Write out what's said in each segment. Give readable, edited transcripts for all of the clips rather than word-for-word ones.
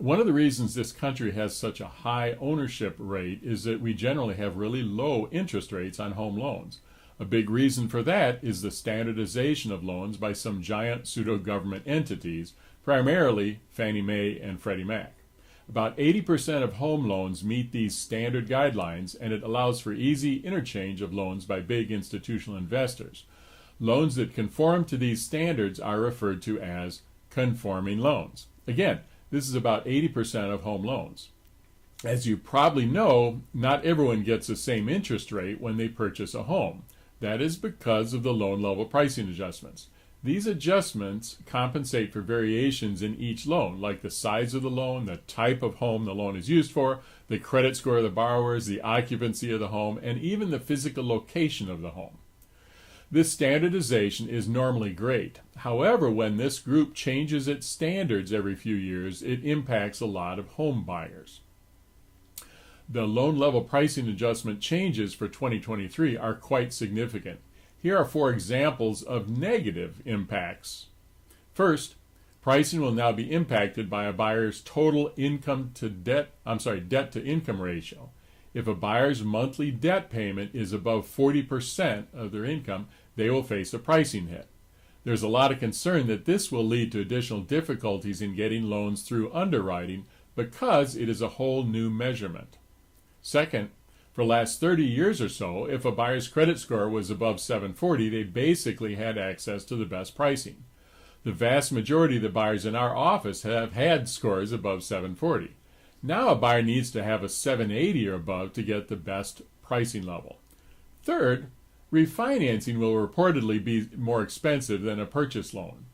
One of the reasons this country has such a high ownership rate is that we generally have really low interest rates on home loans. A big reason for that is the standardization of loans by some giant pseudo-government entities, primarily FannieMae and FreddieMac. About 80% of home loans meet these standard guidelines, and it allows for easy interchange of loans by big institutional investors. Loans that conform to these standards are referred to as conforming loans. Again, this is about 80% of home loans. As you probably know, not everyone gets the same interest rate when they purchase a home. That is because of the loan level pricing adjustments. These adjustments compensate for variations in each loan, like the size of the loan, the type of home the loan is used for, the credit score of the borrowers, the occupancy of the home, and even the physical location of the home. This standardization is normally great. However, when this group changes its standards every few years, it impacts a lot of home buyers. The loan level pricing adjustment changes for 2023 are quite significant. Here are 4 examples of negative impacts. First, pricing will now be impacted by a buyer's total debt to income ratio. If a buyer's monthly debt payment is above 40% of their income, they will face a pricing hit. There's a lot of concern that this will lead to additional difficulties in getting loans through underwriting because it is a whole new measurement. Second, for the last 30 years or so, if a buyer's credit score was above 740, they basically had access to the best pricing. The vast majority of the buyers in our office have had scores above 740. Now a buyer needs to have a 780 or above to get the best pricing level. Third, refinancing will reportedly be more expensive than a purchase loan.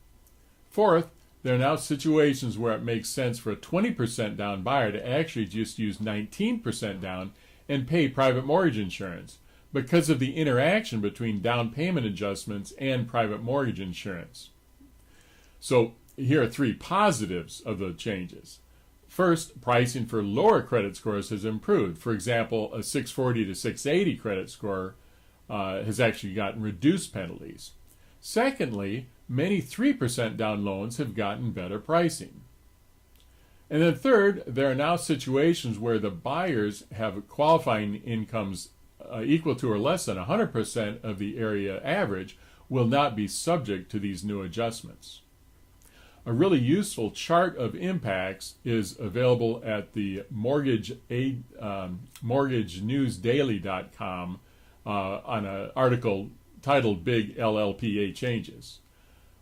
Fourth, there are now situations where it makes sense for a 20% down buyer to actually just use 19% down and pay private mortgage insurance because of the interaction between down payment adjustments and private mortgage insurance. So here are 3 positives of the changes. First, pricing for lower credit scores has improved. For example, a 640 to 680 credit score has actually gotten reduced penalties. Secondly, many 3% down loans have gotten better pricing. And then third, there are now situations where the buyers have qualifying incomes equal to or less than 100% of the area average will not be subject to these new adjustments. A really useful chart of impacts is available at the mortgagenewsdaily.com on an article titled Big LLPA Changes.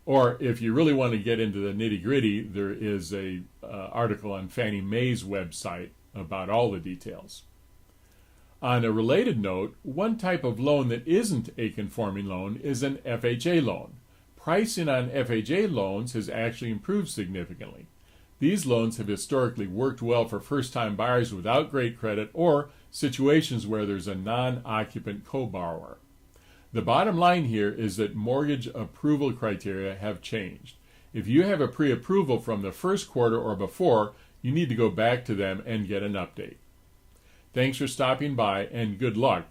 Or if you really want to get into the nitty-gritty, there is an article on Fannie Mae's website about all the details. On a related note, one type of loan that isn't a conforming loan is an FHA loan. Pricing on FHA loans has actually improved significantly. These loans have historically worked well for first-time buyers without great credit or situations where there's a non-occupant co-borrower. The bottom line here is that mortgage approval criteria have changed. If you have a pre-approval from the first quarter or before, you need to go back to them and get an update. Thanks for stopping by, and good luck with